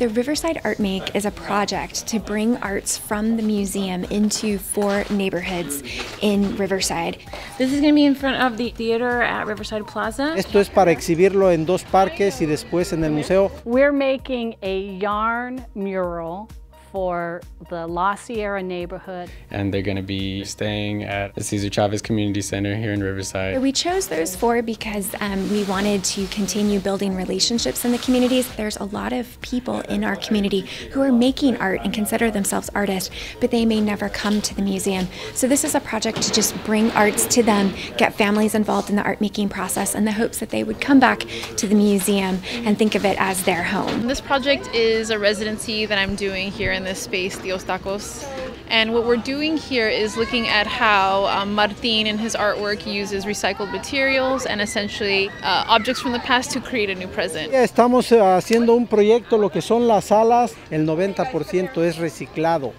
The Riverside Art Make is a project to bring arts from the museum into 4 neighborhoods in Riverside. This is going to be in front of the theater at Riverside Plaza. Esto es para exhibirlo en 2 parques y después en el museo. We're making a yarn mural for the La Sierra neighborhood. And they're going to be staying at the Cesar Chavez Community Center here in Riverside. We chose those 4 because we wanted to continue building relationships in the communities. There's a lot of people in our community who are making art and consider themselves artists, but they may never come to the museum. So this is a project to just bring arts to them, get families involved in the art making process in the hopes that they would come back to the museum and think of it as their home. This project is a residency that I'm doing here in this space, Dios Tacos. And what we're doing here is looking at how Martin in his artwork uses recycled materials and essentially objects from the past to create a new present. Estamos haciendo un proyecto, lo que son las salas, el 90% es reciclado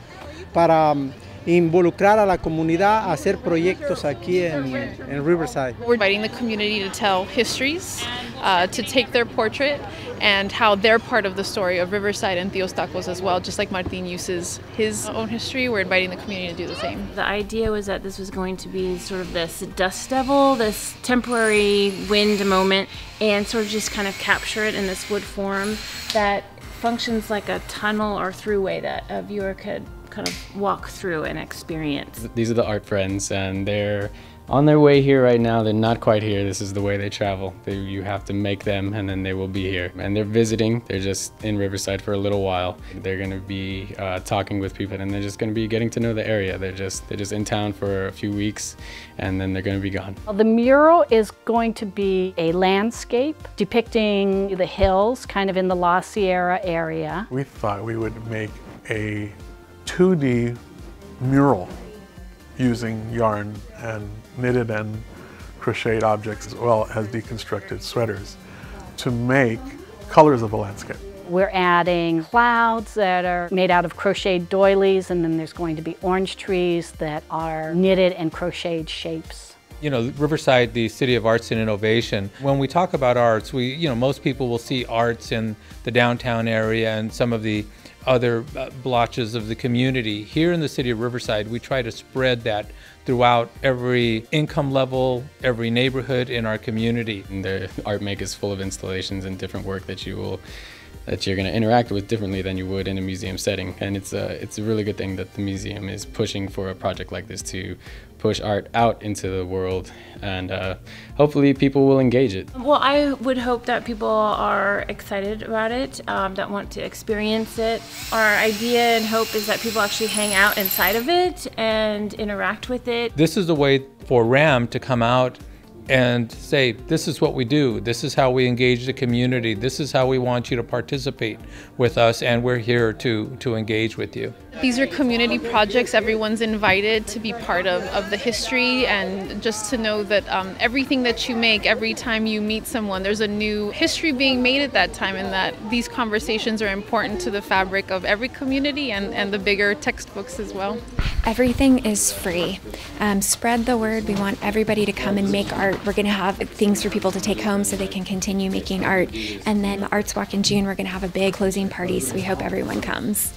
para involucrar a la comunidad a hacer proyectos aquí en Riverside. We're inviting the community to tell histories, to take their portrait and how they're part of the story of Riverside and Dios Tacos as well. Just like Martin uses his own history, we're inviting the community to do the same. The idea was that this was going to be sort of this dust devil, this temporary wind moment, and sort of just kind of capture it in this wood form that functions like a tunnel or throughway that a viewer could kind of walk through and experience. These are the art friends, and they're on their way here right now. They're not quite here. This is the way they travel. You have to make them, and then they will be here. And they're visiting. They're just in Riverside for a little while. They're going to be talking with people, and they're just going to be getting to know the area. They're just in town for a few weeks, and then they're going to be gone. Well, the mural is going to be a landscape depicting the hills, kind of in the La Sierra area. We thought we would make a 2D mural using yarn and knitted and crocheted objects as well as deconstructed sweaters to make colors of a landscape. We're adding clouds that are made out of crocheted doilies, and then there's going to be orange trees that are knitted and crocheted shapes. You know, Riverside, the city of arts and innovation, when we talk about arts, most people will see arts in the downtown area and some of the other blotches of the community. Here in the city of Riverside, we try to spread that throughout every income level, every neighborhood in our community. And the Art Make is full of installations and different work that you're going to interact with differently than you would in a museum setting. And it's a really good thing that the museum is pushing for a project like this to push art out into the world, and hopefully people will engage it. Well, I would hope that people are excited about it, that want to experience it. Our idea and hope is that people actually hang out inside of it and interact with it. This is a way for RAM to come out and say, this is what we do, this is how we engage the community, this is how we want you to participate with us, and we're here to engage with you. These are community projects. Everyone's invited to be part of the history, and just to know that everything that you make, every time you meet someone, there's a new history being made at that time, and that these conversations are important to the fabric of every community and the bigger textbooks as well. Everything is free. Spread the word. We want everybody to come and make art. We're going to have things for people to take home so they can continue making art. And then the Arts Walk in June, we're going to have a big closing party, so we hope everyone comes.